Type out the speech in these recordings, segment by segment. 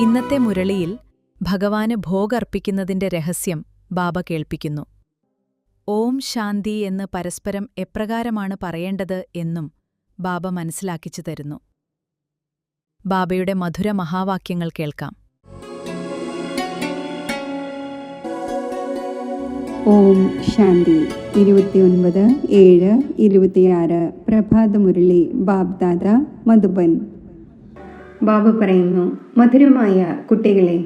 ഇന്നത്തെ മുരളിയിൽ ഭഗവാന് ഭോഗർപ്പിക്കുന്നതിന്റെ രഹസ്യം ബാബ കേൾപ്പിക്കുന്നു. ഓം ശാന്തി എന്ന് പരസ്പരം എപ്രകാരമാണ് പറയേണ്ടത് എന്നും ബാബ മനസ്സിലാക്കിച്ചു തരുന്നു. ബാബയുടെ മധുര മഹാവാക്യങ്ങൾ കേൾക്കാം. ഓം ശാന്തി. 29/7/26 പ്രഭാതമുരളി ബാബ്ദാദ മധുബൻ. ബാബ പറയുന്നു, മധുരമായ കുട്ടികളെ,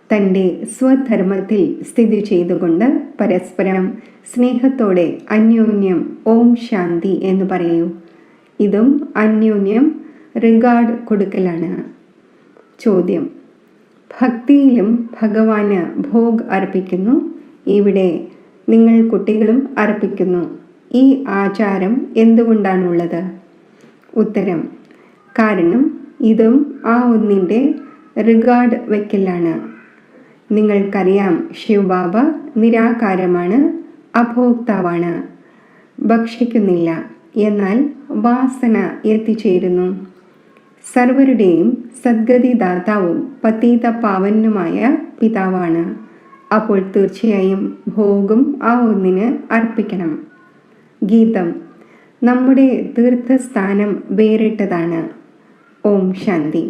തൻ്റെ സ്വധർമ്മത്തിൽ സ്ഥിതി ചെയ്തുകൊണ്ട് പരസ്പരം സ്നേഹത്തോടെ അന്യോന്യം ഓം ശാന്തി എന്ന് പറയൂ. ഇതും അന്യോന്യം റിഗാർഡ് കൊടുക്കലാണ്. ചോദ്യം: ഭക്തിയിലും ഭഗവാന് ഭോഗ് അർപ്പിക്കുന്നു. ഇവിടെ നിങ്ങൾ കുട്ടികളും അർപ്പിക്കുന്നു. ഈ ആചാരം എന്തുകൊണ്ടാണുള്ളത്? ഉത്തരം: കാരണം ഇതും ആ ഒന്നിൻ്റെ റിഗാർഡ് വയ്ക്കലാണ്. നിങ്ങൾക്കറിയാം, ശിവബാബ നിരാകാരമാണ്, അഭോക്താവാണ്, ഭക്ഷിക്കുന്നില്ല, എന്നാൽ വാസന എത്തിച്ചേരുന്നു. സർവരുടെയും സദ്ഗതിദാതാവും പതീത പാവനുമായ പിതാവാണ്. അപ്പോൾ തീർച്ചയായും ഭോഗം ആ ഒന്നിന് അർപ്പിക്കണം. ഗീതം: നമ്മുടെ തീർത്ഥസ്ഥാനം വേറിട്ടതാണ്. ഓം ശാന്തി.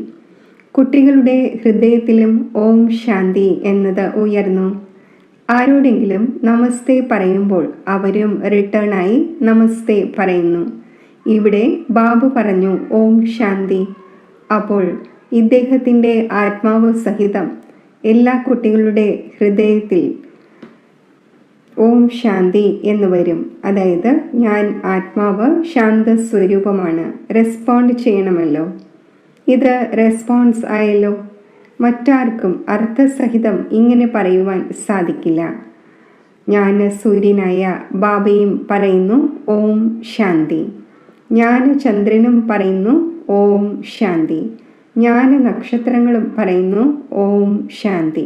കുട്ടികളുടെ ഹൃദയത്തിലും ഓം ശാന്തി എന്നത് ഉയർന്നു. ആരോടെങ്കിലും നമസ്തേ പറയുമ്പോൾ അവരും റിട്ടേണായി നമസ്തേ പറയുന്നു. ഇവിടെ ബാബു പറഞ്ഞു ഓം ശാന്തി. അപ്പോൾ ഇദ്ദേഹത്തിൻ്റെ ആത്മാവ് സഹിതം എല്ലാ കുട്ടികളുടെ ഹൃദയത്തിൽ ഓം ശാന്തി എന്ന് വരും. അതായത് ഞാൻ ആത്മാവ് ശാന്തസ്വരൂപമാണ്, റെസ്പോണ്ട് ചെയ്യണമല്ലോ. ഇത് റെസ്പോൺസ് ആയല്ലോ. മറ്റാർക്കും അർത്ഥസഹിതം ഇങ്ങനെ പറയുവാൻ സാധിക്കില്ല. ജ്ഞാനസൂര്യനായ ബാബയും പറയുന്നു ഓം ശാന്തി. ജ്ഞാനചന്ദ്രനും പറയുന്നു ഓം ശാന്തി. ജ്ഞാനനക്ഷത്രങ്ങളും പറയുന്നു ഓം ശാന്തി.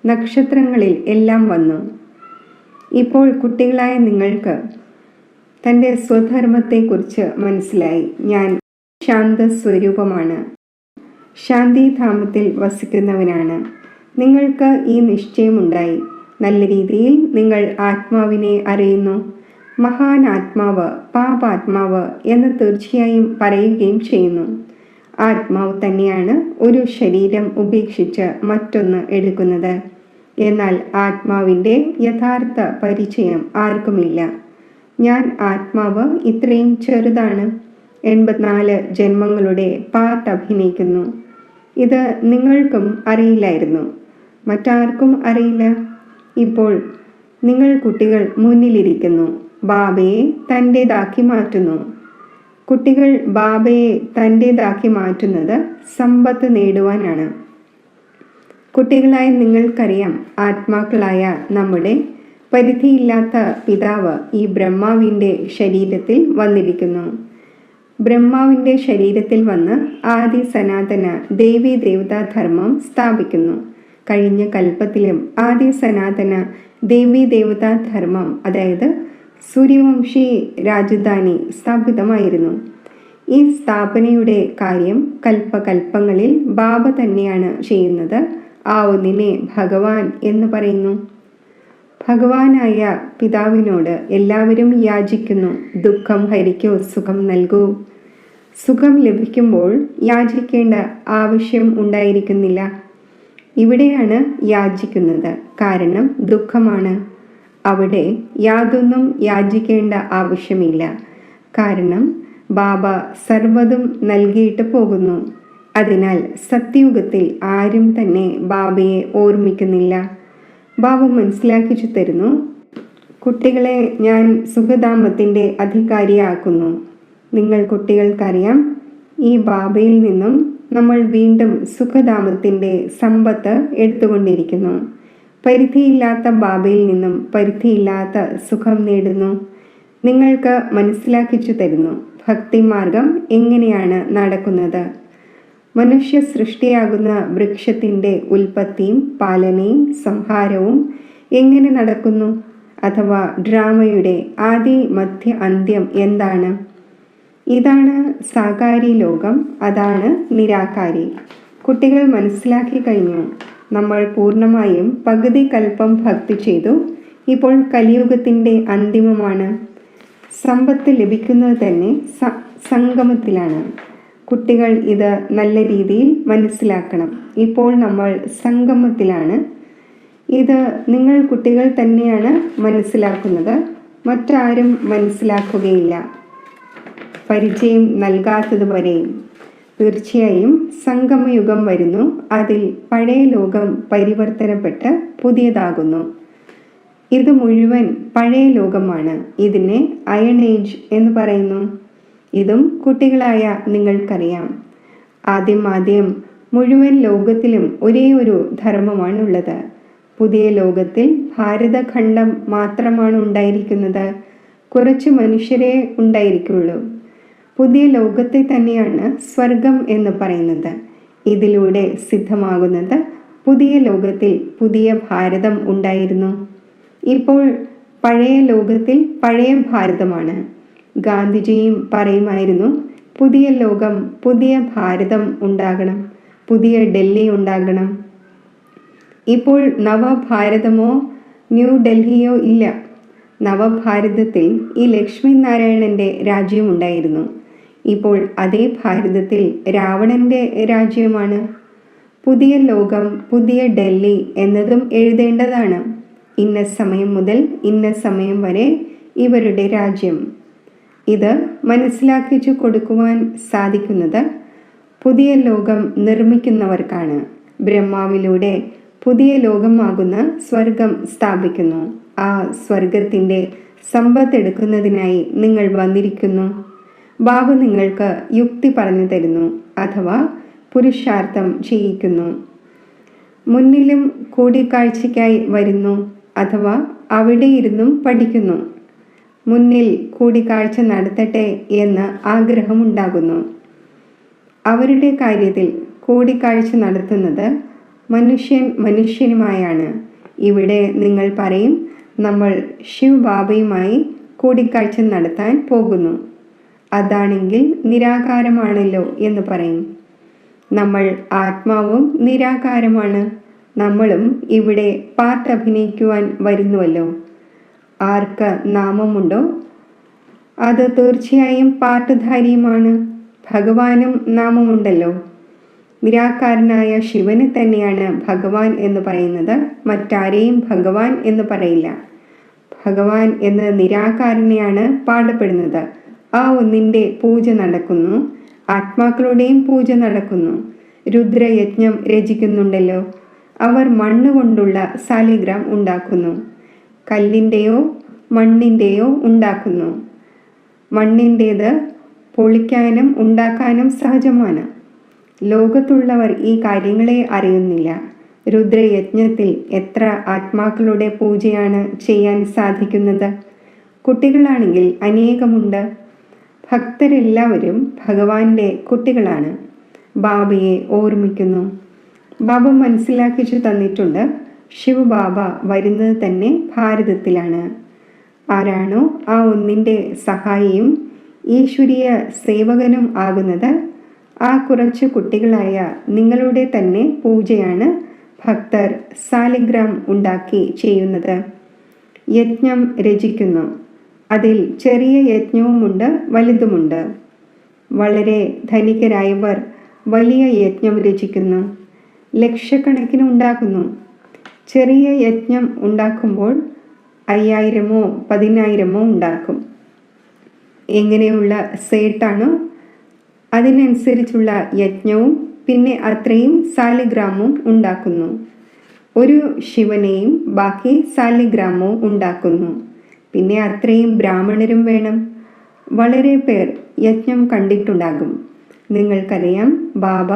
നക്ഷത്രങ്ങളിൽ എല്ലാം വന്നു. ഇപ്പോൾ കുട്ടികളായ നിങ്ങൾക്ക് തൻ്റെ സ്വധർമ്മത്തെക്കുറിച്ച് മനസ്സിലായി. ഞാൻ ശാന്തസ്വരൂപമാണ്, ശാന്തിധാമത്തിൽ വസിക്കുന്നവനാണ്. നിങ്ങൾക്ക് ഈ നിശ്ചയമുണ്ടായി. നല്ല രീതിയിൽ നിങ്ങൾ ആത്മാവിനെ അറിയുന്നു. മഹാൻ ആത്മാവ്, പാപാത്മാവ് എന്ന് തീർച്ചയായും പറയുകയും ചെയ്യുന്നു. ആത്മാവ് തന്നെയാണ് ഒരു ശരീരം ഉപേക്ഷിച്ച് മറ്റൊന്ന് എടുക്കുന്നത്. എന്നാൽ ആത്മാവിൻ്റെ യഥാർത്ഥ പരിചയം ആർക്കുമില്ല. ഞാൻ ആത്മാവ് ഇത്രയും ചെറുതാണ്, 84 ജന്മങ്ങളുടെ പാർട്ട് അഭിനയിക്കുന്നു. ഇത് നിങ്ങൾക്കും അറിയില്ലായിരുന്നു, മറ്റാർക്കും അറിയില്ല. ഇപ്പോൾ നിങ്ങൾ കുട്ടികൾ മുന്നിലിരിക്കുന്നു. ബാബയെ തൻ്റേതാക്കി മാറ്റുന്നു. കുട്ടികൾ ബാബയെ തൻ്റേതാക്കി മാറ്റുന്നത് സമ്പത്ത് നേടുവാനാണ്. കുട്ടികളായ നിങ്ങൾക്കറിയാം, ആത്മാക്കളായ നമ്മുടെ പരിധിയില്ലാത്ത പിതാവ് ഈ ബ്രഹ്മാവിൻ്റെ ശരീരത്തിൽ വന്നിരിക്കുന്നു. ബ്രഹ്മാവിൻ്റെ ശരീരത്തിൽ വന്ന് ആദി സനാതന ദേവീ ദേവതാ ധർമ്മം സ്ഥാപിക്കുന്നു. കഴിഞ്ഞ കൽപ്പത്തിലും ആദി സനാതന ദേവീ ദേവതാ ധർമ്മം, അതായത് സൂര്യവംശി രാജധാനി സ്ഥാപിതമായിരുന്നു. ഈ സ്ഥാപനയുടെ കാര്യം കൽപ്പകൽപ്പങ്ങളിൽ ബാബ തന്നെയാണ് ചെയ്യുന്നത്. ആ ഒന്നിനെ ഭഗവാൻ എന്ന് പറയുന്നു. ഭഗവാനായ പിതാവിനോട് എല്ലാവരും യാചിക്കുന്നു, ദുഃഖം ഹരിക്കൂ, സുഖം നൽകൂ. സുഖം ലഭിക്കുമ്പോൾ യാചിക്കേണ്ട ആവശ്യം ഉണ്ടായിരിക്കുന്നില്ല. ഇവിടെയാണ് യാചിക്കുന്നത്, കാരണം ദുഃഖമാണ്. അവിടെ യാതൊന്നും യാചിക്കേണ്ട ആവശ്യമില്ല, കാരണം ബാബ സർവ്വതും നൽകിയിട്ട് പോകുന്നു. അതിനാൽ സത്യയുഗത്തിൽ ആരും തന്നെ ബാബയെ ഓർമ്മിക്കുന്നില്ല. ബാബ മനസ്സിലാക്കിച്ചു തരുന്നു, കുട്ടികളെ ഞാൻ സുഖധാമത്തിൻ്റെ അധികാരിയാക്കുന്നു. നിങ്ങൾ കുട്ടികൾക്കറിയാം, ഈ ബാബയിൽ നിന്നും നമ്മൾ വീണ്ടും സുഖധാമത്തിൻ്റെ സമ്പത്ത് എടുത്തുകൊണ്ടിരിക്കുന്നു. പരിധിയില്ലാത്ത ബാബയിൽ നിന്നും പരിധിയില്ലാത്ത സുഖം നേടുന്നു. നിങ്ങൾക്ക് മനസ്സിലാക്കിച്ചു തരുന്നു ഭക്തിമാർഗം എങ്ങനെയാണ് നടക്കുന്നത്. മനുഷ്യ സൃഷ്ടിയാകുന്ന വൃക്ഷത്തിൻ്റെ ഉൽപ്പത്തിയും പാലനയും സംഹാരവും എങ്ങനെ നടക്കുന്നു? അഥവാ ഡ്രാമയുടെ ആദി മധ്യ അന്ത്യം എന്താണ്? ഇതാണ് സാകാരി ലോകം, അതാണ് നിരാകാരി. കുട്ടികൾ മനസ്സിലാക്കി കഴിഞ്ഞു. നമ്മൾ പൂർണ്ണമായും പകുതി കൽപ്പം ഭക്തി ചെയ്തു. ഇപ്പോൾ കലിയുഗത്തിൻ്റെ അന്തിമമാണ്. സമ്പത്ത് ലഭിക്കുന്നത് തന്നെ സംഗമത്തിലാണ്. കുട്ടികൾ ഇത് നല്ല രീതിയിൽ മനസ്സിലാക്കണം. ഇപ്പോൾ നമ്മൾ സംഗമത്തിലാണ്. ഇത് നിങ്ങൾ കുട്ടികൾ തന്നെയാണ് മനസ്സിലാക്കുന്നത്, മറ്റാരും മനസ്സിലാക്കുകയില്ല, പരിചയം നൽകാത്തതുവരെയും. തീർച്ചയായും സംഗമയുഗം വരുന്നു. അതിൽ പഴയ ലോകം പരിവർത്തനപ്പെട്ട് പുതിയതാകുന്നു. ഇത് മുഴുവൻ പഴയ ലോകമാണ്. ഇതിനെ അയൺ ഏജ് എന്ന് പറയുന്നു. ഇതും കുട്ടികളായ നിങ്ങൾക്കറിയാം. ആദ്യം മുഴുവൻ ലോകത്തിലും ഒരേ ഒരു ധർമ്മമാണുള്ളത്. പുതിയ ലോകത്തിൽ ഭാരതഖണ്ഡം മാത്രമാണ് ഉണ്ടായിരിക്കുന്നത്. കുറച്ച് മനുഷ്യരെ ഉണ്ടായിരിക്കുള്ളൂ. പുതിയ ലോകത്തെ തന്നെയാണ് സ്വർഗം എന്ന് പറയുന്നത്. ഇതിലൂടെ സിദ്ധമാകുന്നത് പുതിയ ലോകത്തിൽ പുതിയ ഭാരതം ഉണ്ടായിരുന്നു. ഇപ്പോൾ പഴയ ലോകത്തിൽ പഴയ ഭാരതമാണ്. ഗാന്ധിജിയും പറയുമായിരുന്നു, പുതിയ ലോകം, പുതിയ ഭാരതം ഉണ്ടാകണം, പുതിയ ഡൽഹി ഉണ്ടാകണം. ഇപ്പോൾ നവഭാരതമോ ന്യൂ ഡൽഹിയോ ഇല്ല. നവഭാരതത്തിൽ ഈ ലക്ഷ്മി നാരായണന്റെ രാജ്യമുണ്ടായിരുന്നു. ഇപ്പോൾ അതേ ഭാരതത്തിൽ രാവണന്റെ രാജ്യമാണ്. പുതിയ ലോകം, പുതിയ ഡൽഹി എന്നതും എഴുതേണ്ടതാണ്. ഇന്ന സമയം മുതൽ ഇന്ന സമയം വരെ ഇവരുടെ രാജ്യം. ഇത് മനസ്സിലാക്കിച്ചു കൊടുക്കുവാൻ സാധിക്കുന്നത് പുതിയ ലോകം നിർമ്മിക്കുന്നവർക്കാണ്. ബ്രഹ്മാവിലൂടെ പുതിയ ലോകമാകുന്ന സ്വർഗം സ്ഥാപിക്കുന്നു. ആ സ്വർഗത്തിൻ്റെ സമ്പത്തെടുക്കുന്നതിനായി നിങ്ങൾ വന്നിരിക്കുന്നു. ബാബ നിങ്ങൾക്ക് യുക്തി പറഞ്ഞു തരുന്നു, അഥവാ പുരുഷാർത്ഥം ചെയ്യിക്കുന്നു. മുന്നിലും കൂടിക്കാഴ്ചയ്ക്കായി വരുന്നു, അഥവാ അവിടെ ഇരുന്നും പഠിക്കുന്നു. മുന്നിൽ കൂടിക്കാഴ്ച നടത്തട്ടെ എന്ന് ആഗ്രഹമുണ്ടാകുന്നു. അവരുടെ കാര്യത്തിൽ കൂടിക്കാഴ്ച നടത്തുന്നത് മനുഷ്യനുമായാണ്. ഇവിടെ നിങ്ങൾ പറയും, നമ്മൾ ശിവ് ബാബയുമായി കൂടിക്കാഴ്ച നടത്താൻ പോകുന്നു. അതാണെങ്കിൽ നിരാകാരമാണല്ലോ എന്ന് പറയും. നമ്മൾ ആത്മാവും നിരാകാരമാണ്. നമ്മളും ഇവിടെ പാർട്ട് അഭിനയിക്കുവാൻ വരുന്നുവല്ലോ. ആർക്ക് നാമമുണ്ടോ അത് തീർച്ചയായും പാർട്ടുധാരിയുമാണ്. ഭഗവാനും നാമമുണ്ടല്ലോ. നിരാകാരനായ ശിവനെ തന്നെയാണ് ഭഗവാൻ എന്ന് പറയുന്നത്. മറ്റാരെയും ഭഗവാൻ എന്ന് പറയില്ല. ഭഗവാൻ എന്ന നിരാകാരനെയാണ് പാടപ്പെടുന്നത്. ആ ഒന്നിൻ്റെ പൂജ നടക്കുന്നു. ആത്മാക്കളുടെയും പൂജ നടക്കുന്നു. രുദ്രയജ്ഞം രചിക്കുന്നുണ്ടല്ലോ. അവർ മണ്ണുകൊണ്ടുള്ള സാലിഗ്രാം ഉണ്ടാക്കുന്നു. കല്ലിൻ്റെയോ മണ്ണിൻ്റെയോ ഉണ്ടാക്കുന്നു. മണ്ണിൻ്റേത് പൊളിക്കാനും ഉണ്ടാക്കാനും സഹജമാണ്. ലോകത്തുള്ളവർ ഈ കാര്യങ്ങളെ അറിയുന്നില്ല. രുദ്രയജ്ഞത്തിൽ എത്ര ആത്മാക്കളുടെ പൂജയാണ് ചെയ്യാൻ സാധിക്കുന്നത്? കുട്ടികളാണെങ്കിൽ അനേകമുണ്ട്. ഭക്തരെല്ലാവരും ഭഗവാന്റെ കുട്ടികളാണ്. ബാബയെ ഓർമ്മിക്കുന്നു. ബാബ മനസ്സിലാക്കിച്ചു തന്നിട്ടുണ്ട്, ശിവബാബ വരുന്നത് തന്നെ ഭാരതത്തിലാണ്. ആരാണോ ആ ഒന്നിൻ്റെ സഹായിയും ഈശ്വരീയ സേവകനും ആകുന്നത്, ആ കുറച്ച് കുട്ടികളായ നിങ്ങളുടെ തന്നെ പൂജയാണ് ഭക്തർ സാലിഗ്രാം ഉണ്ടാക്കി ചെയ്യുന്നത്. യജ്ഞം രചിക്കുന്നു. അതിൽ ചെറിയ യജ്ഞവുമുണ്ട്, വലുതുമുണ്ട്. വളരെ ധനികരായവർ വലിയ യജ്ഞം രചിക്കുന്നു. ലക്ഷക്കണക്കിന് ഉണ്ടാക്കുന്നു. ചെറിയ യജ്ഞം ഉണ്ടാക്കുമ്പോൾ 5000-ഓ 10,000-ഓ ഉണ്ടാക്കും. എങ്ങനെയുള്ള സേട്ടാണോ അതിനനുസരിച്ചുള്ള യജ്ഞവും പിന്നെ അത്രയും സാലിഗ്രാമവും ഉണ്ടാക്കുന്നു. ഒരു ശിവനെയും ബാക്കി സാലിഗ്രാമവും ഉണ്ടാക്കുന്നു. പിന്നെ അത്രയും ബ്രാഹ്മണരും വേണം. വളരെ പേർ യജ്ഞം കണ്ടിട്ടുണ്ടാകും. നിങ്ങൾക്കറിയാം, ബാബ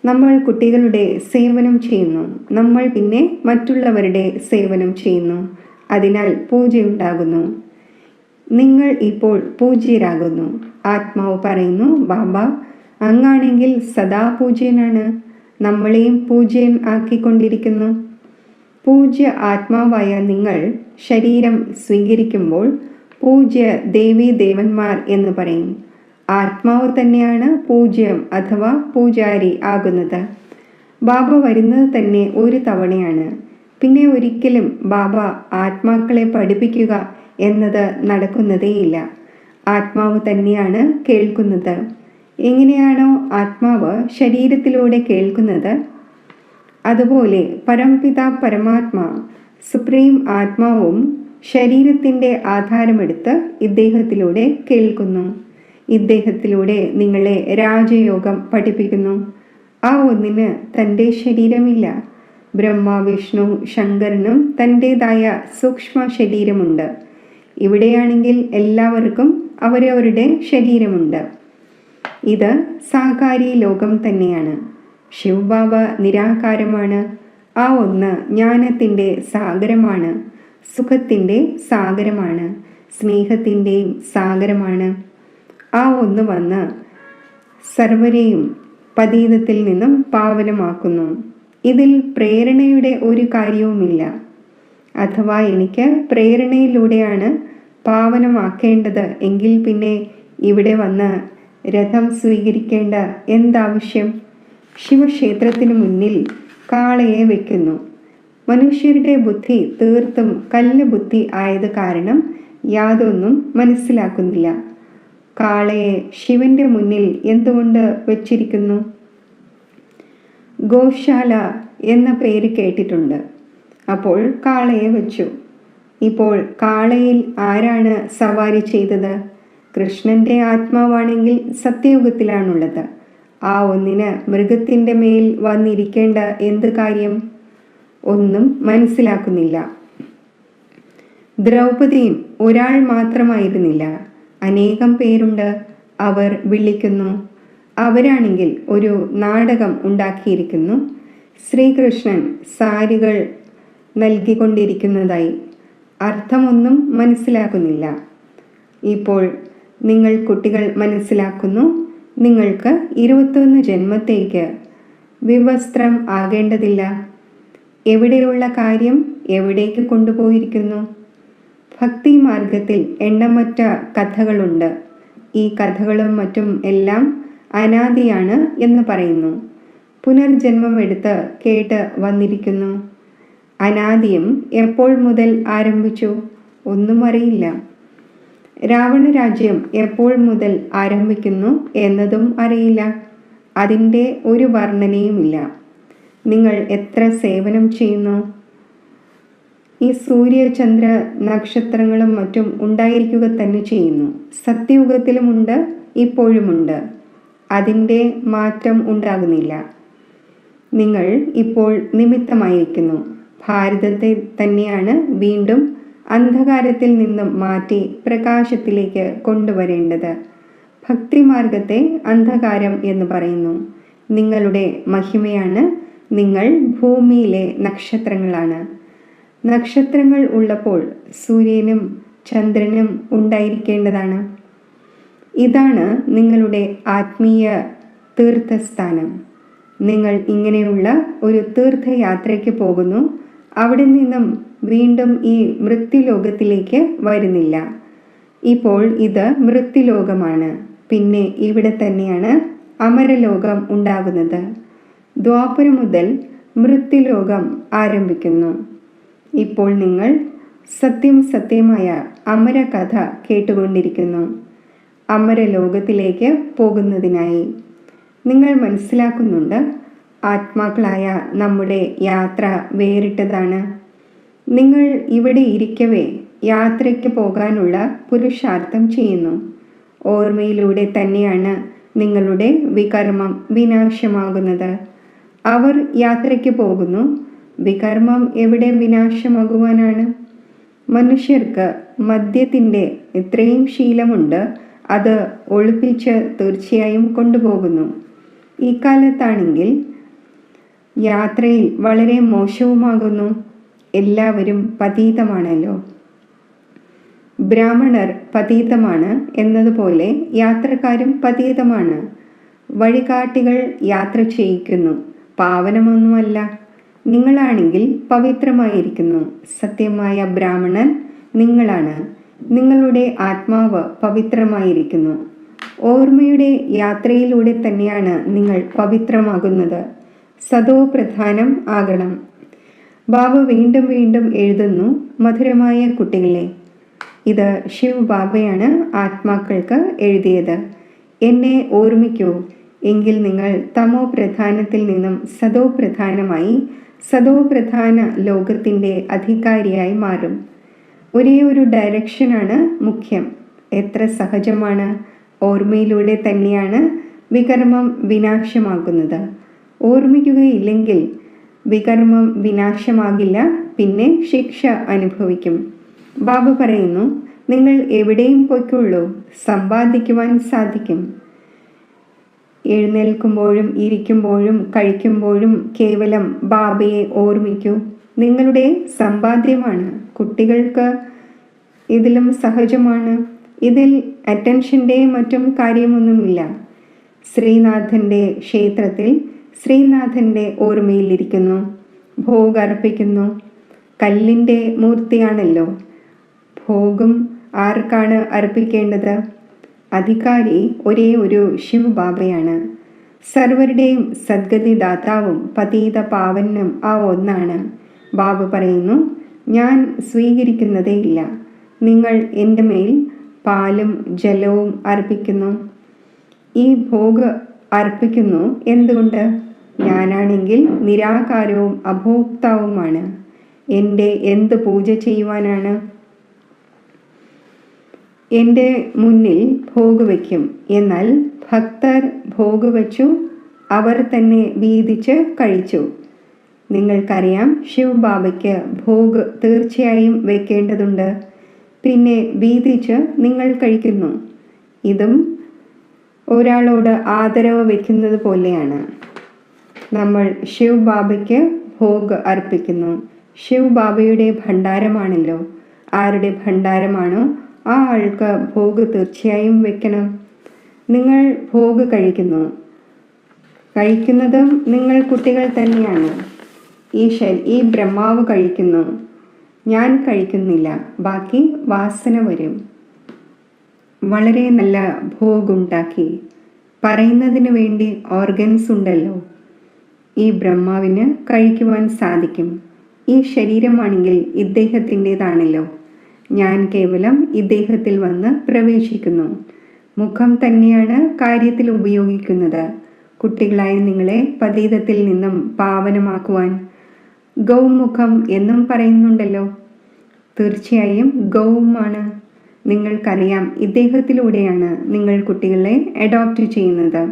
നമ്മൾ കുട്ടികളുടെ സേവനം ചെയ്യുന്നു. നമ്മൾ പിന്നെ മറ്റുള്ളവരുടെ സേവനം ചെയ്യുന്നു. അതിനാൽ പൂജയുണ്ടാകുന്നു. നിങ്ങൾ ഇപ്പോൾ പൂജ്യരാകുന്നു. ആത്മാവ് പറയുന്നു, ബാബ അങ്ങാണെങ്കിൽ സദാ പൂജ്യനാണ്. നമ്മളെയും പൂജ്യൻ ആക്കിക്കൊണ്ടിരിക്കുന്നു. പൂജ്യ ആത്മാവായ നിങ്ങൾ ശരീരം സ്വീകരിക്കുമ്പോൾ പൂജ്യ ദേവീ ദേവന്മാർ എന്ന് പറയും. ആത്മാവ് തന്നെയാണ് പൂജ്യം അഥവാ പൂജാരി ആകുന്നത്. ബാബ വരുന്നത് തന്നെ ഒരു തവണയാണ്. പിന്നെ ഒരിക്കലും ബാബ ആത്മാക്കളെ പഠിപ്പിക്കുക എന്നത് നടക്കുന്നതേയില്ല. ആത്മാവ് തന്നെയാണ് കേൾക്കുന്നത്. എങ്ങനെയാണോ ആത്മാവ് ശരീരത്തിലൂടെ കേൾക്കുന്നത്, അതുപോലെ പരംപിത പരമാത്മാ സുപ്രീം ആത്മാവും ശരീരത്തിൻ്റെ ആധാരമെടുത്ത് ഇദ്ദേഹത്തിലൂടെ കേൾക്കുന്നു. ഇദ്ദേഹത്തിലൂടെ നിങ്ങളെ രാജയോഗം പഠിപ്പിക്കുന്നു. ആ ഒന്നിന് തൻ്റെ ശരീരമില്ല. ബ്രഹ്മ, വിഷ്ണു, ശങ്കരനും തൻ്റേതായ സൂക്ഷ്മ ശരീരമുണ്ട്. ഇവിടെയാണെങ്കിൽ എല്ലാവർക്കും അവരവരുടെ ശരീരമുണ്ട്. ഇത് സാകാരി ലോകം തന്നെയാണ്. ശിവബാബ നിരാകാരമാണ്. ആ ഒന്ന് ജ്ഞാനത്തിൻ്റെ സാഗരമാണ്, സുഖത്തിൻ്റെ സാഗരമാണ്, സ്നേഹത്തിൻ്റെയും സാഗരമാണ്. ആ ഒന്ന് വന്ന് സർവരെയും പതീതത്തിൽ നിന്നും പാവനമാക്കുന്നു. ഇതിൽ പ്രേരണയുടെ ഒരു കാര്യവുമില്ല. അഥവാ എനിക്ക് പ്രേരണയിലൂടെയാണ് പാവനമാക്കേണ്ടത് എങ്കിൽ പിന്നെ ഇവിടെ വന്ന് രഥം സ്വീകരിക്കേണ്ട എന്താവശ്യം? ശിവക്ഷേത്രത്തിനു മുന്നിൽ കാളയെ വെക്കുന്നു. മനുഷ്യരുടെ ബുദ്ധി തീർത്തും കല്ല് ബുദ്ധി ആയത് കാരണം യാതൊന്നും മനസ്സിലാക്കുന്നില്ല. കാളയെ ശിവന്റെ മുന്നിൽ എന്തുകൊണ്ട് വച്ചിരിക്കുന്നു? ഗോശാല എന്ന പേര് കേട്ടിട്ടുണ്ട്. അപ്പോൾ കാളയെ വെച്ചു. ഇപ്പോൾ കാളയിൽ ആരാണ് സവാരി ചെയ്തത്? കൃഷ്ണന്റെ ആത്മാവാണെങ്കിൽ സത്യയുഗത്തിലാണുള്ളത്. ആ ഒന്നിന് മൃഗത്തിൻ്റെ മേൽ വന്നിരിക്കേണ്ട എന്ത് കാര്യം? ഒന്നും മനസ്സിലാക്കുന്നില്ല. ദ്രൗപദിയും ഒരാൾ മാത്രമായിരുന്നില്ല, അനേകം പേരുണ്ട്. അവർ വിളിക്കുന്നു. അവരാണെങ്കിൽ ഒരു നാടകം ഉണ്ടാക്കിയിരിക്കുന്നു. ശ്രീകൃഷ്ണൻ സാരികൾ നൽകിക്കൊണ്ടിരിക്കുന്നതായി. അർത്ഥമൊന്നും മനസ്സിലാക്കുന്നില്ല. ഇപ്പോൾ നിങ്ങൾ കുട്ടികൾ മനസ്സിലാക്കുന്നു. നിങ്ങൾക്ക് 21 ജന്മത്തേക്ക് വിവസ്ത്രം ആകേണ്ടതില്ല. എവിടെയുള്ള കാര്യം എവിടേക്ക് കൊണ്ടുപോയിരിക്കുന്നു? ഭക്തി മാർഗത്തിൽ എണ്ണമറ്റ കഥകളുണ്ട്. ഈ കഥകളും മറ്റും എല്ലാം അനാദിയാണ് എന്ന് പറയുന്നു. പുനർജന്മം എടുത്ത് കേട്ട് വന്നിരിക്കുന്നു. അനാദിയും എപ്പോൾ മുതൽ ആരംഭിച്ചു? ഒന്നും അറിയില്ല. രാവണരാജ്യം എപ്പോൾ മുതൽ ആരംഭിക്കുന്നു എന്നതും അറിയില്ല. അതിൻ്റെ ഒരു വർണ്ണനയുമില്ല. നിങ്ങൾ എത്ര സേവനം ചെയ്യുന്നു? ഈ സൂര്യ, ചന്ദ്ര, നക്ഷത്രങ്ങളും മറ്റും ഉണ്ടായിരിക്കുക തന്നെ ചെയ്യുന്നു. സത്യയുഗത്തിലുമുണ്ട്, ഇപ്പോഴുമുണ്ട്. അതിൻ്റെ മാറ്റം ഉണ്ടാകുന്നില്ല. നിങ്ങൾ ഇപ്പോൾ നിമിത്തമായിരിക്കുന്നു. ഭാരതത്തെ തന്നെയാണ് വീണ്ടും അന്ധകാരത്തിൽ നിന്നും മാറ്റി പ്രകാശത്തിലേക്ക് കൊണ്ടുവരേണ്ടത്. ഭക്തിമാർഗത്തെ അന്ധകാരം എന്ന് പറയുന്നു. നിങ്ങളുടെ മഹിമയാണ്. നിങ്ങൾ ഭൂമിയിലെ നക്ഷത്രങ്ങളാണ്. നക്ഷത്രങ്ങൾ ഉള്ളപ്പോൾ സൂര്യനും ചന്ദ്രനും ഉണ്ടായിരിക്കേണ്ടതാണ്. ഇതാണ് നിങ്ങളുടെ ആത്മീയ തീർത്ഥസ്ഥാനം. നിങ്ങൾ ഇങ്ങനെയുള്ള ഒരു തീർത്ഥയാത്രയ്ക്ക് പോകുന്നു. അവിടെ നിന്നും വീണ്ടും ഈ മൃത്യുലോകത്തിലേക്ക് വരുന്നില്ല. ഇപ്പോൾ ഇത് മൃത്യുലോകമാണ്. പിന്നെ ഇവിടെ തന്നെയാണ് അമരലോകം ഉണ്ടാകുന്നത്. ദ്വാപരം മുതൽ മൃത്യുലോകം ആരംഭിക്കുന്നു. ഇപ്പോൾ നിങ്ങൾ സത്യമായ അമരകഥ കേട്ടുകൊണ്ടിരിക്കുന്നു. അമരലോകത്തിലേക്ക് പോകുന്നതിനായി നിങ്ങൾ മനസ്സിലാക്കുന്നുണ്ട്, ആത്മാക്കളായ നമ്മുടെ യാത്ര വേറിട്ടതാണ്. നിങ്ങൾ ഇവിടെ ഇരിക്കവേ യാത്രയ്ക്ക് പോകാനുള്ള പുരുഷാർത്ഥം ചെയ്യുന്നു. ഓർമ്മയിലൂടെ തന്നെയാണ് നിങ്ങളുടെ വികർമ്മം വിനാശമാകുന്നത്. അവർ യാത്രയ്ക്ക് പോകുന്നു. വികർമ്മം എവിടെ വിനാശമാകുവാനാണ്? മനുഷ്യർക്ക് മദ്യത്തിൻ്റെ ഇത്രയും ശീലമുണ്ട്. അത് ഒളിപ്പിച്ച് തീർച്ചയായും കൊണ്ടുപോകുന്നു. ഈ കാലത്താണെങ്കിൽ യാത്രയിൽ വളരെ മോശവുമാകുന്നു. എല്ലാവരും പതീതമാണല്ലോ. ബ്രാഹ്മണർ പതീതമാണ് എന്നതുപോലെ യാത്രക്കാരും പതീതമാണ്. വഴികാട്ടികൾ യാത്ര ചെയ്യിക്കുന്നു. പാവനമൊന്നുമല്ല. നിങ്ങളാണെങ്കിൽ പവിത്രമായിരിക്കുന്നു. സത്യമായ ബ്രാഹ്മണൻ നിങ്ങളാണ്. നിങ്ങളുടെ ആത്മാവ് പവിത്രമായിരിക്കുന്നു. ഓർമ്മയുടെ യാത്രയിലൂടെ തന്നെയാണ് നിങ്ങൾ പവിത്രമാകുന്നത്. സതോ പ്രധാനം ആകണം. ബാബ വീണ്ടും വീണ്ടും എഴുതുന്നു, മധുരമായ കുട്ടികളെ, ഇത് ശിവ് ബാബയാണ് ആത്മാക്കൾക്ക് എഴുതിയത്. എന്നെ ഓർമ്മിക്കൂ, എങ്കിൽ നിങ്ങൾ തമോ പ്രധാനത്തിൽ നിന്നും സതോ പ്രധാനമായി സതോ പ്രധാന ലോകത്തിൻ്റെ അധികാരിയായി മാറും. ഒരേ ഒരു ഡയറക്ഷനാണ് മുഖ്യം. എത്ര സഹജമാണ്! ഓർമ്മയിലൂടെ തന്നെയാണ് വികർമ്മം വിനാശമാകുന്നത്. ഓർമ്മിക്കുകയില്ലെങ്കിൽ വികർമ്മം വിനാശമാകില്ല, പിന്നെ ശിക്ഷ അനുഭവിക്കും. ബാബ പറയുന്നു, നിങ്ങൾ എവിടെയും പൊയ്ക്കൊള്ളൂ, സമ്പാദിക്കുവാൻ സാധിക്കും. എഴുന്നേൽക്കുമ്പോഴും ഇരിക്കുമ്പോഴും കഴിക്കുമ്പോഴും കേവലം ബാബയെ ഓർമ്മിക്കൂ. നിങ്ങളുടെ സമ്പാദ്യമാണ്. കുട്ടികൾക്ക് ഇതിലും സഹജമാണ്. ഇതിൽ അറ്റൻഷൻ്റെ മറ്റും കാര്യമൊന്നുമില്ല. ശ്രീനാഥൻ്റെ ക്ഷേത്രത്തിൽ ശ്രീനാഥൻ്റെ ഓർമ്മയിലിരിക്കുന്നു, ഭോഗ് അർപ്പിക്കുന്നു. കല്ലിൻ്റെ മൂർത്തിയാണല്ലോ. ഭോഗം ആർക്കാണ് അർപ്പിക്കേണ്ടത്? അധികാരി ഒരേ ഒരു ശിവ് ബാബയാണ്. സർവരുടെയും സദ്ഗതി ദാതാവും പതീത പാവനും ആ ഒന്നാണ്. ബാബ പറയുന്നു, ഞാൻ സ്വീകരിക്കുന്നതേയില്ല. നിങ്ങൾ എൻ്റെ മേൽ പാലും ജലവും അർപ്പിക്കുന്നു. ഈ ഭോഗ് അർപ്പിക്കുന്നു. എന്തുകൊണ്ട്? ഞാനാണെങ്കിൽ നിരാകാരവും അഭോക്താവുമാണ്. എൻ്റെ എന്ത് പൂജ ചെയ്യുവാനാണ്? എൻ്റെ മുന്നിൽ ഭോഗ് വയ്ക്കും. എന്നാൽ ഭക്തർ ഭോഗ് വച്ചു, അവർ തന്നെ വീതിച്ച് കഴിച്ചു. നിങ്ങൾക്കറിയാം, ശിവ് ബാബയ്ക്ക് ഭോഗ് തീർച്ചയായും വെക്കേണ്ടതുണ്ട്. പിന്നെ വീതിച്ച് നിങ്ങൾ കഴിക്കുന്നു. ഇതും ഒരാളോട് ആദരവ് വയ്ക്കുന്നത് പോലെയാണ്. നമ്മൾ ശിവ് ബാബയ്ക്ക് ഭോഗ് അർപ്പിക്കുന്നു. ശിവ് ബാബയുടെ ഭണ്ഡാരമാണല്ലോ. ആരുടെ ഭണ്ഡാരമാണോ ആ ആൾക്ക് ഭോഗ് തീർച്ചയായും വെക്കണം. നിങ്ങൾ ഭോഗ് കഴിക്കുന്നതും നിങ്ങൾ കുട്ടികൾ തന്നെയാണ്. ഈ ബ്രഹ്മാവ് കഴിക്കുന്നു, ഞാൻ കഴിക്കുന്നില്ല. ബാക്കി വാസന വരും. വളരെ നല്ല ഭോഗ് ഉണ്ടാക്കി പറയുന്നതിന് വേണ്ടി ഓർഗൻസ് ഉണ്ടല്ലോ. ഈ ബ്രഹ്മാവിന് കഴിക്കുവാൻ സാധിക്കും. ഈ ശരീരമാണെങ്കിൽ ഇദ്ദേഹത്തിൻ്റെതാണല്ലോ. ഞാൻ കേവലം ഇദ്ദേഹത്തിൽ വന്ന് പ്രവേശിക്കുന്നു. മുഖം തന്നെയാണ് കാര്യത്തിൽ ഉപയോഗിക്കുന്നത്. കുട്ടികളായ നിങ്ങളെ പതീതത്തിൽ നിന്നും പാവനമാക്കുവാൻ ഗൗമുഖം എന്നും പറയുന്നുണ്ടല്ലോ. തീർച്ചയായും ഗൗമാണ്. നിങ്ങൾക്കറിയാം, ഇദ്ദേഹത്തിലൂടെയാണ് നിങ്ങൾ കുട്ടികളെ അഡോപ്റ്റ് ചെയ്യുന്നത്.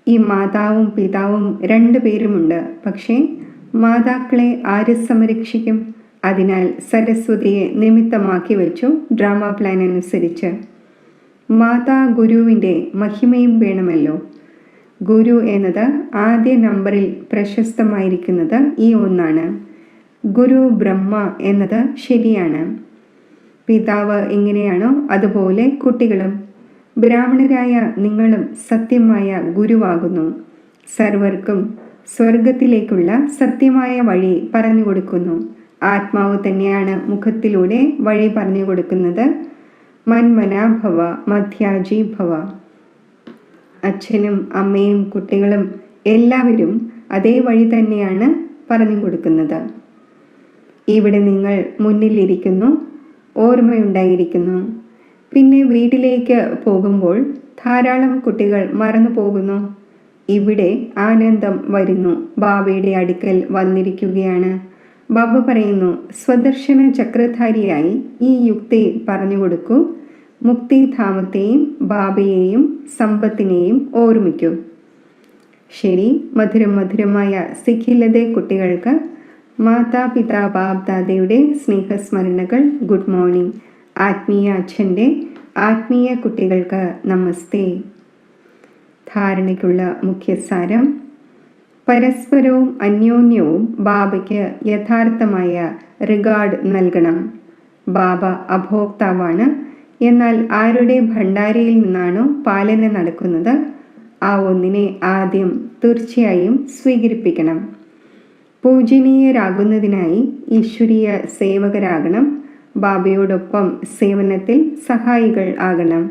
ഈ മാതാവും പിതാവും രണ്ടുപേരുമുണ്ട്. പക്ഷേ മാതാക്കളെ ആര് സംരക്ഷിക്കും? അതിനാൽ സരസ്വതിയെ നിമിത്തമാക്കി വെച്ചു. ഡ്രാമ പ്ലാൻ അനുസരിച്ച് മാതാ ഗുരുവിൻ്റെ മഹിമയും വേണമല്ലോ. ഗുരു എന്നത് ആദ്യ നമ്പറിൽ പ്രശസ്തമായിരിക്കുന്നത് ഈ ഒന്നാണ്. ഗുരു ബ്രഹ്മ എന്നത് ശരിയാണ്. പിതാവ് എങ്ങനെയാണോ അതുപോലെ കുട്ടികളും. ബ്രാഹ്മണരായ നിങ്ങളും സത്യമായ ഗുരുവാകുന്നു. സർവർക്കും സ്വർഗത്തിലേക്കുള്ള സത്യമായ വഴി പറഞ്ഞു കൊടുക്കുന്നു. ആത്മാവ് തന്നെയാണ് മുഖത്തിലൂടെ വഴി പറഞ്ഞു കൊടുക്കുന്നത്. മന്മനാഭവ മധ്യാജി ഭവ. അച്ഛനും അമ്മയും കുട്ടികളും എല്ലാവരും അതേ വഴി തന്നെയാണ് പറഞ്ഞു കൊടുക്കുന്നത്. ഇവിടെ നിങ്ങൾ മുന്നിലിരിക്കുന്നു, ഓർമ്മയുണ്ടായിരിക്കുന്നു. പിന്നെ വീട്ടിലേക്ക് പോകുമ്പോൾ ധാരാളം കുട്ടികൾ മറന്നു പോകുന്നു. ഇവിടെ ആനന്ദം വരുന്നു. ബാബയുടെ അടുക്കൽ വന്നിരിക്കുകയാണ്. ബാബ പറയുന്നു, സ്വദർശന ചക്രധാരിയായി ഈ യുക്തി പറഞ്ഞു കൊടുക്കൂ. മുക്തിധാമത്തെയും ബാബയെയും സമ്പത്തിനെയും ഓർമ്മിക്കൂ. ശരി, മധുരമായ സിഖിലതെ കുട്ടികൾക്ക് മാതാപിതാ ബാബ്ദാദയുടെ സ്നേഹസ്മരണകൾ. Good morning. ആത്മീയ അച്ഛൻ്റെ ആത്മീയ കുട്ടികൾക്ക് നമസ്തേ. ധാരണയ്ക്കുള്ള മുഖ്യസാരം: പരസ്പരവും അന്യോന്യവും ബാബയ്ക്ക് യഥാർത്ഥമായ റിഗാർഡ് നൽകണം. ബാബ അഭോക്താവാണ്. എന്നാൽ ആരുടെ ഭണ്ഡാരയിൽ നിന്നാണോ പാലന നടക്കുന്നത് ആ ഒന്നിനെ ആദ്യം തീർച്ചയായും സ്വീകരിപ്പിക്കണം. പൂജനീയരാകുന്നതിനായി ഈശ്വരീയ സേവകരാകണം. ബാബയോടൊപ്പം സേവനത്തിൽ സഹായികൾ ആകണം.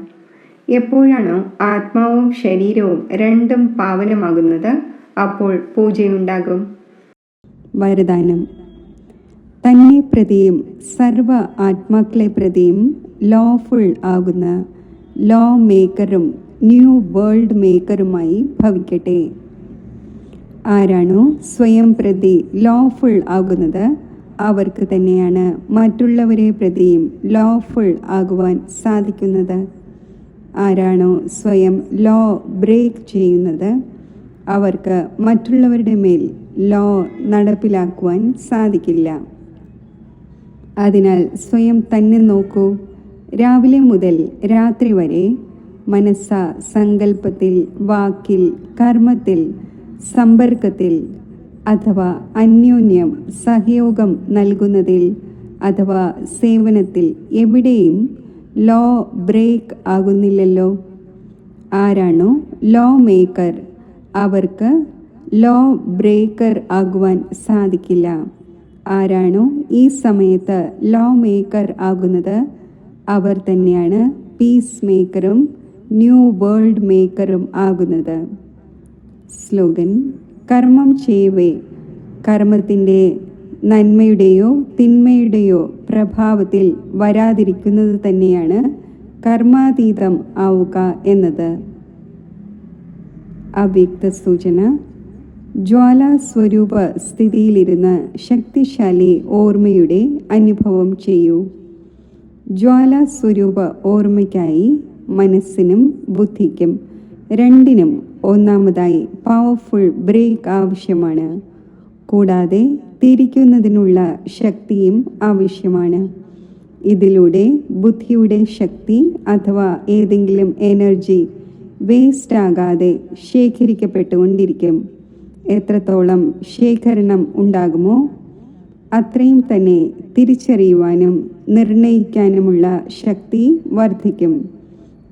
എപ്പോഴാണോ ആത്മാവും ശരീരവും രണ്ടും പാവനമാകുന്നത് അപ്പോൾ പൂജയുണ്ടാകും. വരദാനം. തന്നെ പ്രതിയും സർവ ആത്മാക്കളെ പ്രതിയും ലോഫുൾ ആകുന്ന ലോ മേക്കറും ന്യൂ വേൾഡ് മേക്കറുമായി ഭവിക്കട്ടെ. ആരാണോ സ്വയം പ്രതി ലോഫുൾ ആകുന്നത് അവർക്ക് തന്നെയാണ് മറ്റുള്ളവരെ പ്രതിയും ലോഫുൾ ആകുവാൻ സാധിക്കുന്നത്. ആരാണോ സ്വയം ലോ ബ്രേക്ക് ചെയ്യുന്നത് അവർക്ക് മറ്റുള്ളവരുടെ മേൽ ലോ നടപ്പിലാക്കുവാൻ സാധിക്കില്ല. അതിനാൽ സ്വയം തന്നെ നോക്കൂ. രാവിലെ മുതൽ രാത്രി വരെ മനസ്സ, സങ്കല്പത്തിൽ, വാക്കിൽ, കർമ്മത്തിൽ, സമ്പർക്കത്തിൽ അഥവാ അന്യോന്യം സഹയോഗം നൽകുന്നതിൽ അഥവാ സേവനത്തിൽ എവിടെയും ലോ ബ്രേക്ക് ആകുന്നില്ലല്ലോ. ആരാണോ ലോ മേക്കർ അവർക്ക് ലോ ബ്രേക്കർ ആകുവാൻ സാധിക്കില്ല. ആരാണോ ഈ സമയത്ത് ലോ മേക്കർ ആകുന്നത് അവർ തന്നെയാണ് പീസ് മേക്കറും ന്യൂ വേൾഡ് മേക്കറും ആകുന്നത്. സ്ലോഗൻ: കർമ്മം ചെയ്യവേ കർമ്മത്തിൻ്റെ നന്മയുടെയോ തിന്മയുടെയോ പ്രഭാവത്തിൽ വരാതിരിക്കുന്നത് തന്നെയാണ് കർമാതീതം ആവുക എന്നത്. അവ്യക്ത സൂചന: ജ്വാലാസ്വരൂപ സ്ഥിതിയിലിരുന്ന് ശക്തിശാലി ഓർമ്മയുടെ അനുഭവം ചെയ്യൂ. ജ്വാലാസ്വരൂപ ഓർമ്മയ്ക്കായി മനസ്സിനും ബുദ്ധിക്കും രണ്ടിനും ഒന്നാമതായി പവർഫുൾ ബ്രേക്ക് ആവശ്യമാണ്. കൂടാതെ തിരിക്കുന്നതിനുള്ള ശക്തിയും ആവശ്യമാണ്. ഇതിലൂടെ ബുദ്ധിയുടെ ശക്തി അഥവാ ഏതെങ്കിലും എനർജി വേസ്റ്റ് ആകാതെ ശേഖരിക്കപ്പെട്ടുകൊണ്ടിരിക്കും. എത്രത്തോളം ശേഖരണം ഉണ്ടാകുമോ അത്രയും തന്നെ തിരിച്ചറിയുവാനും നിർണയിക്കാനുമുള്ള ശക്തി വർദ്ധിക്കും.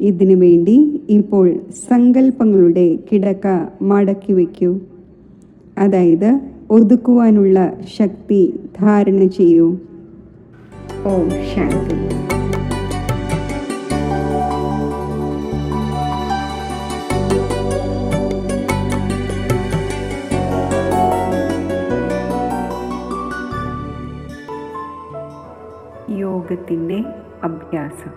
ഇതിനു വേണ്ടി ഇപ്പോൾ സങ്കല്പങ്ങളുടെ കിടക്ക മടക്കി വയ്ക്കൂ. അതായത് ഒതുക്കുവാനുള്ള ശക്തി ധാരണ ചെയ്യൂ. ഓം ശാന്തി. യോഗത്തിൻ്റെ അഭ്യാസം.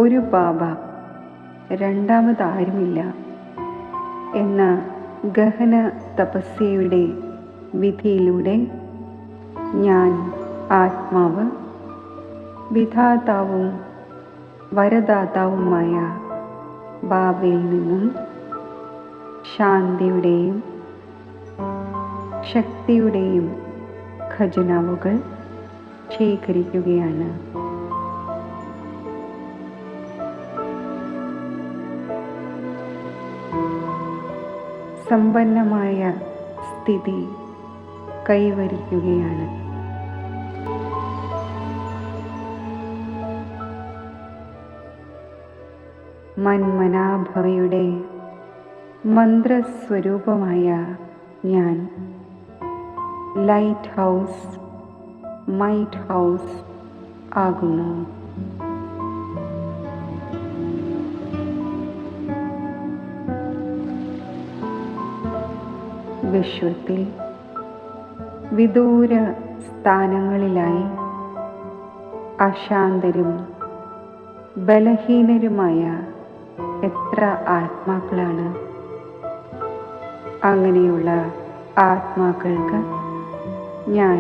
ഒരു ബാബ, രണ്ടാമതാരുമില്ല എന്ന ഗഹന തപസ്യയുടെ വിധിയിലൂടെ ഞാൻ ആത്മാവ് വിധാതാവും വരദാതാവുമായ ബാബയിൽ നിന്നും ശാന്തിയുടെയും ശക്തിയുടെയും ഖജനാവുകൾ ശേഖരിക്കുകയാണ്. സമ്പന്നമായ സ്ഥിതി കൈവരിക്കുകയാണ്. മന്മനാഭവയുടെ മന്ത്രസ്വരൂപമായ ഞാൻ ലൈറ്റ് ഹൗസ്, മൈറ്റ് ഹൗസ് ആകുന്നു. വിശ്വത്തിൽ വിദൂര സ്ഥാനങ്ങളിലായി അശാന്തരും ബലഹീനരുമായ എത്ര ആത്മാക്കളാണ്. അങ്ങനെയുള്ള ആത്മാക്കൾക്ക് ഞാൻ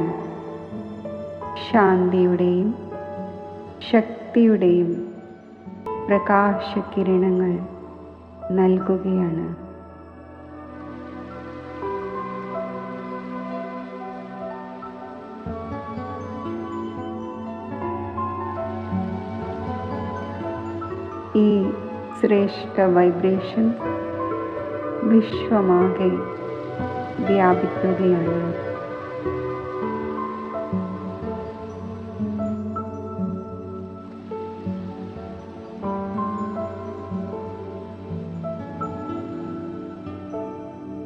ശാന്തിയുടെയും ശക്തിയുടെയും പ്രകാശകിരണങ്ങൾ നൽകുകയാണ്. ഈ ശ്രേഷ്ഠ വൈബ്രേഷൻ വിശ്വമാകെ വ്യാപിക്കുകയാണ്.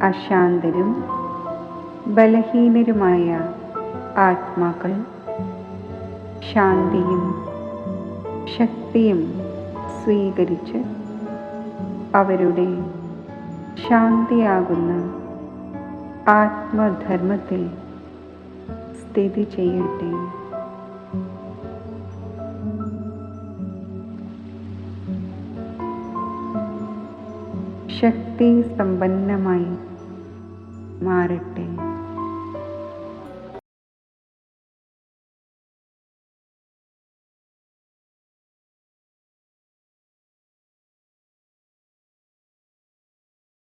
അശാന്തരും ബലഹീനരുമായ ആത്മാക്കൾ ശാന്തിയും ശക്തിയും സ്വീകരിച്ച് അവരുടെ ശാന്തിയാകുന്ന ആത്മധർമ്മത്തിൽ സ്ഥിതി ചെയ്യട്ടെ. ശക്തി സമ്പന്നമായി മാറട്ടെ.